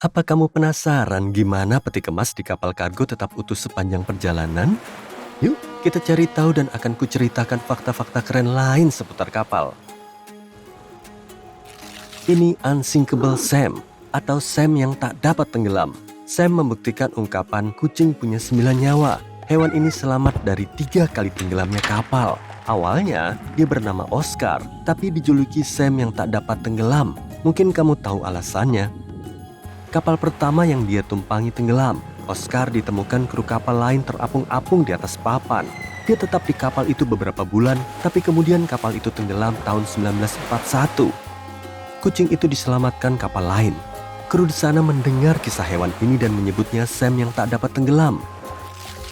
Apa kamu penasaran gimana peti kemas di kapal kargo tetap utuh sepanjang perjalanan? Yuk, kita cari tahu dan akan kuceritakan fakta-fakta keren lain seputar kapal. Ini Unsinkable Sam, atau Sam yang tak dapat tenggelam. Sam membuktikan ungkapan kucing punya 9 nyawa. Hewan ini selamat dari 3 kali tenggelamnya kapal. Awalnya, dia bernama Oscar, tapi dijuluki Sam yang tak dapat tenggelam. Mungkin kamu tahu alasannya. Kapal pertama yang dia tumpangi tenggelam. Oscar ditemukan kru kapal lain terapung-apung di atas papan. Dia tetap di kapal itu beberapa bulan, tapi kemudian kapal itu tenggelam tahun 1941. Kucing itu diselamatkan kapal lain. Kru di sana mendengar kisah hewan ini dan menyebutnya Sam yang tak dapat tenggelam.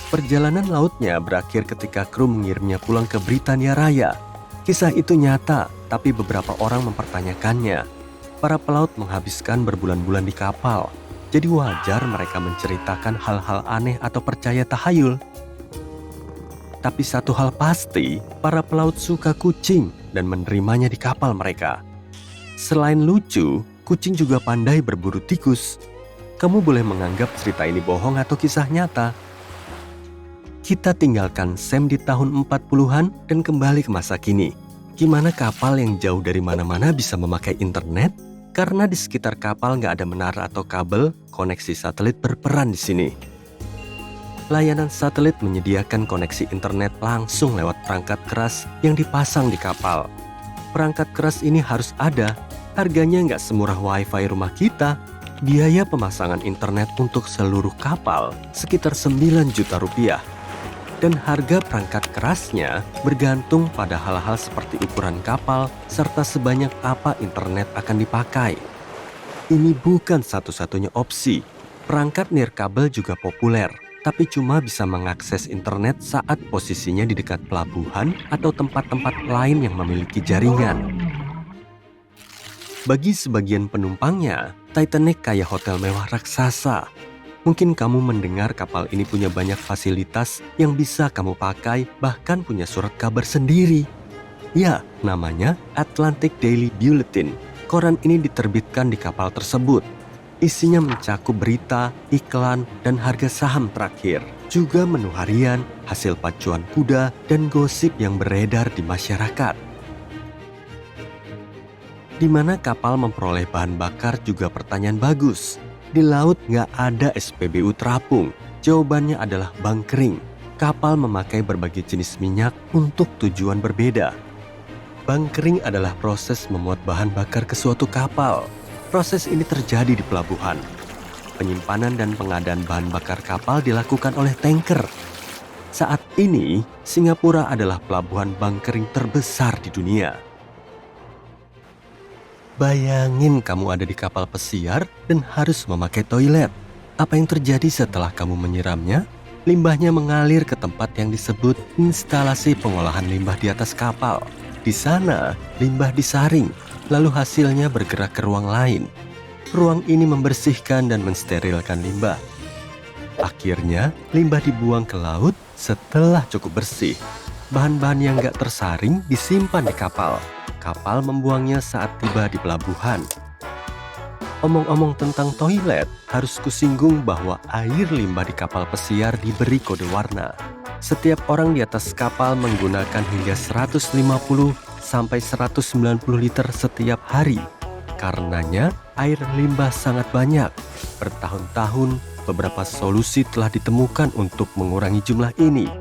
Perjalanan lautnya berakhir ketika kru mengirimnya pulang ke Britania Raya. Kisah itu nyata, tapi beberapa orang mempertanyakannya. Para pelaut menghabiskan berbulan-bulan di kapal, jadi wajar mereka menceritakan hal-hal aneh atau percaya tahayul. Tapi satu hal pasti, para pelaut suka kucing dan menerimanya di kapal mereka. Selain lucu, kucing juga pandai berburu tikus. Kamu boleh menganggap cerita ini bohong atau kisah nyata. Kita tinggalkan Sam di tahun 40-an dan kembali ke masa kini. Gimana kapal yang jauh dari mana-mana bisa memakai internet? Karena di sekitar kapal nggak ada menara atau kabel, koneksi satelit berperan di sini. Layanan satelit menyediakan koneksi internet langsung lewat perangkat keras yang dipasang di kapal. Perangkat keras ini harus ada. Harganya nggak semurah wifi rumah kita. Biaya pemasangan internet untuk seluruh kapal sekitar 9 juta rupiah. Dan harga perangkat kerasnya bergantung pada hal-hal seperti ukuran kapal serta sebanyak apa internet akan dipakai. Ini bukan satu-satunya opsi. Perangkat nirkabel juga populer, tapi cuma bisa mengakses internet saat posisinya di dekat pelabuhan atau tempat-tempat lain yang memiliki jaringan. Bagi sebagian penumpangnya, Titanic kayak hotel mewah raksasa. Mungkin kamu mendengar kapal ini punya banyak fasilitas yang bisa kamu pakai, bahkan punya surat kabar sendiri. Ya, namanya Atlantic Daily Bulletin. Koran ini diterbitkan di kapal tersebut. Isinya mencakup berita, iklan, dan harga saham terakhir. Juga menu harian, hasil pacuan kuda, dan gosip yang beredar di masyarakat. Di mana kapal memperoleh bahan bakar juga pertanyaan bagus. Di laut nggak ada SPBU terapung. Jawabannya adalah bunkering. Kapal memakai berbagai jenis minyak untuk tujuan berbeda. Bunkering adalah proses memuat bahan bakar ke suatu kapal. Proses ini terjadi di pelabuhan. Penyimpanan dan pengadaan bahan bakar kapal dilakukan oleh tanker. Saat ini, Singapura adalah pelabuhan bunkering terbesar di dunia. Bayangin kamu ada di kapal pesiar dan harus memakai toilet. Apa yang terjadi setelah kamu menyiramnya? Limbahnya mengalir ke tempat yang disebut instalasi pengolahan limbah di atas kapal. Di sana, limbah disaring, lalu hasilnya bergerak ke ruang lain. Ruang ini membersihkan dan mensterilkan limbah. Akhirnya, limbah dibuang ke laut setelah cukup bersih. Bahan-bahan yang gak tersaring disimpan di kapal. Kapal membuangnya saat tiba di pelabuhan. Omong-omong tentang toilet, harus kusinggung bahwa air limbah di kapal pesiar diberi kode warna. Setiap orang di atas kapal menggunakan hingga 150 sampai 190 liter setiap hari. Karenanya, air limbah sangat banyak. Bertahun-tahun, beberapa solusi telah ditemukan untuk mengurangi jumlah ini.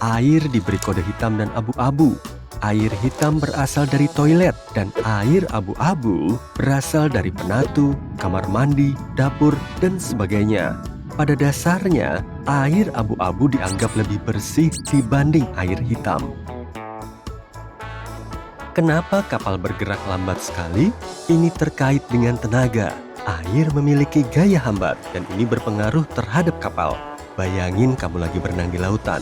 Air diberi kode hitam dan abu-abu. Air hitam berasal dari toilet dan air abu-abu berasal dari penatu, kamar mandi, dapur, dan sebagainya. Pada dasarnya, air abu-abu dianggap lebih bersih dibanding air hitam. Kenapa kapal bergerak lambat sekali? Ini terkait dengan tenaga. Air memiliki gaya hambat dan ini berpengaruh terhadap kapal. Bayangin kamu lagi berenang di lautan.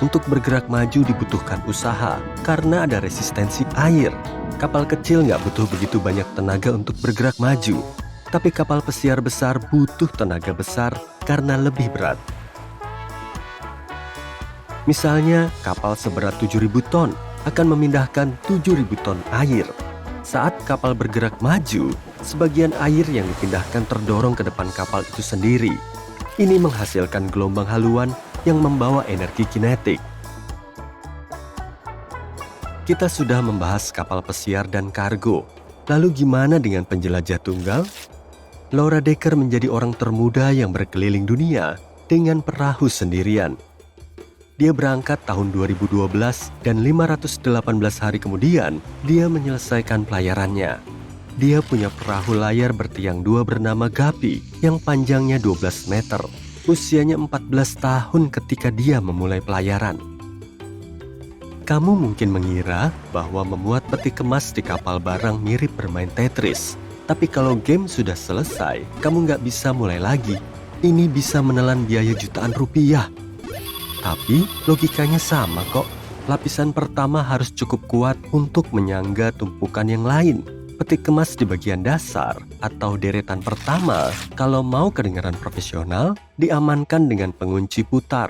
Untuk bergerak maju dibutuhkan usaha karena ada resistensi air. Kapal kecil nggak butuh begitu banyak tenaga untuk bergerak maju. Tapi kapal pesiar besar butuh tenaga besar karena lebih berat. Misalnya, kapal seberat 7.000 ton akan memindahkan 7.000 ton air. Saat kapal bergerak maju, Sebagian air yang dipindahkan terdorong ke depan kapal itu sendiri. Ini menghasilkan gelombang haluan yang membawa energi kinetik. Kita sudah membahas kapal pesiar dan kargo. Lalu gimana dengan penjelajah tunggal? Laura Decker menjadi orang termuda yang berkeliling dunia dengan perahu sendirian. Dia berangkat tahun 2012 dan 518 hari kemudian dia menyelesaikan pelayarannya. Dia punya perahu layar bertiang dua bernama Guppy yang panjangnya 12 meter. Usianya 14 tahun ketika dia memulai pelayaran. Kamu mungkin mengira bahwa memuat peti kemas di kapal barang mirip bermain Tetris. Tapi kalau game sudah selesai, kamu nggak bisa mulai lagi. Ini bisa menelan biaya jutaan rupiah. Tapi logikanya sama kok. Lapisan pertama harus cukup kuat untuk menyangga tumpukan yang lain. Peti kemas di bagian dasar atau deretan pertama, kalau mau kedengaran profesional, diamankan dengan pengunci putar.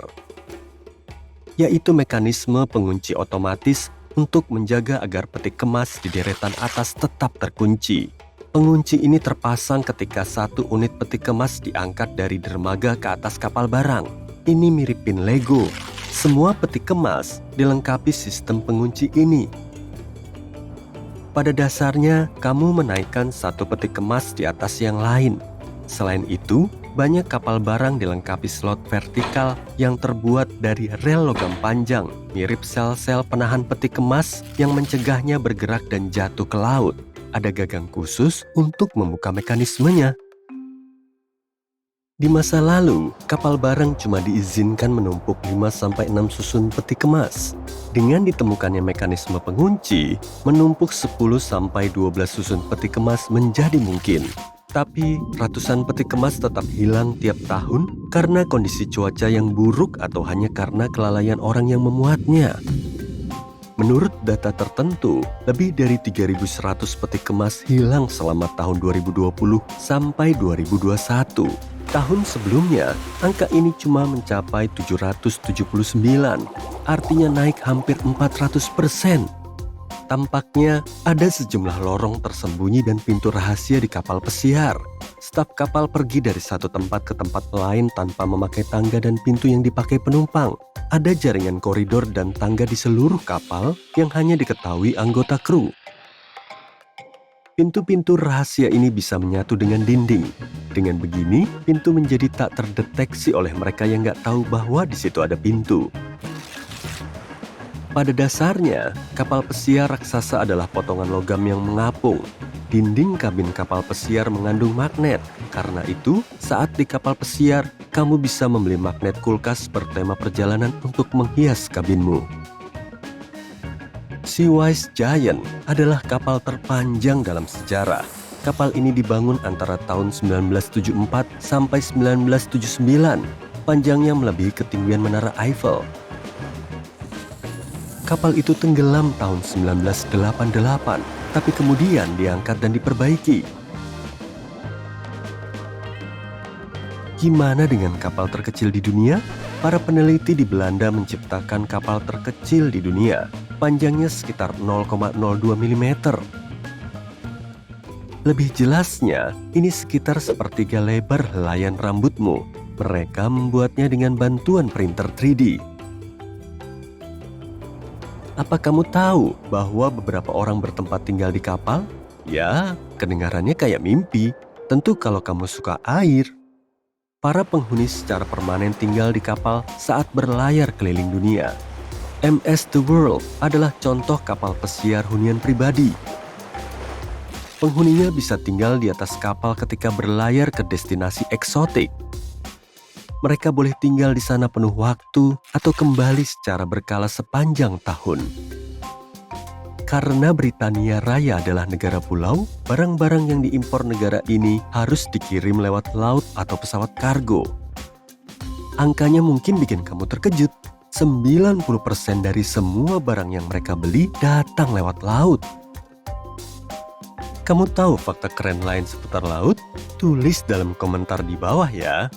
Yaitu mekanisme pengunci otomatis untuk menjaga agar peti kemas di deretan atas tetap terkunci. Pengunci ini terpasang ketika satu unit peti kemas diangkat dari dermaga ke atas kapal barang. Ini mirip pin Lego. Semua peti kemas dilengkapi sistem pengunci ini. Pada dasarnya, kamu menaikkan satu peti kemas di atas yang lain. Selain itu, banyak kapal barang dilengkapi slot vertikal yang terbuat dari rel logam panjang, mirip sel-sel penahan peti kemas yang mencegahnya bergerak dan jatuh ke laut. Ada gagang khusus untuk membuka mekanismenya. Di masa lalu, kapal barang cuma diizinkan menumpuk 5-6 susun peti kemas. Dengan ditemukannya mekanisme pengunci, menumpuk 10-12 susun peti kemas menjadi mungkin. Tapi, ratusan peti kemas tetap hilang tiap tahun karena kondisi cuaca yang buruk atau hanya karena kelalaian orang yang memuatnya. Menurut data tertentu, lebih dari 3.100 peti kemas hilang selama tahun 2020 sampai 2021. Tahun sebelumnya, angka ini cuma mencapai 779, artinya naik hampir 400%. Tampaknya ada sejumlah lorong tersembunyi dan pintu rahasia di kapal pesiar. Staf kapal pergi dari satu tempat ke tempat lain tanpa memakai tangga dan pintu yang dipakai penumpang. Ada jaringan koridor dan tangga di seluruh kapal yang hanya diketahui anggota kru. Pintu-pintu rahasia ini bisa menyatu dengan dinding. Dengan begini, pintu menjadi tak terdeteksi oleh mereka yang nggak tahu bahwa di situ ada pintu. Pada dasarnya, kapal pesiar raksasa adalah potongan logam yang mengapung. Dinding kabin kapal pesiar mengandung magnet. Karena itu, saat di kapal pesiar, kamu bisa membeli magnet kulkas bertema perjalanan untuk menghias kabinmu. Seawise Giant adalah kapal terpanjang dalam sejarah. Kapal ini dibangun antara tahun 1974 sampai 1979. Panjangnya melebihi ketinggian Menara Eiffel. Kapal itu tenggelam tahun 1988, tapi kemudian diangkat dan diperbaiki. Gimana dengan kapal terkecil di dunia? Para peneliti di Belanda menciptakan kapal terkecil di dunia. Panjangnya sekitar 0,02 mm. Lebih jelasnya, ini sekitar sepertiga lebar helaian rambutmu. Mereka membuatnya dengan bantuan printer 3D. Apa kamu tahu bahwa beberapa orang bertempat tinggal di kapal? Ya, kedengarannya kayak mimpi. Tentu kalau kamu suka air. Para penghuni secara permanen tinggal di kapal saat berlayar keliling dunia. MS The World adalah contoh kapal pesiar hunian pribadi. Penghuninya bisa tinggal di atas kapal ketika berlayar ke destinasi eksotik. Mereka boleh tinggal di sana penuh waktu atau kembali secara berkala sepanjang tahun. Karena Britania Raya adalah negara pulau, barang-barang yang diimpor negara ini harus dikirim lewat laut atau pesawat kargo. Angkanya mungkin bikin kamu terkejut. 90% dari semua barang yang mereka beli datang lewat laut. Kamu tahu fakta keren lain seputar laut? Tulis dalam komentar di bawah ya.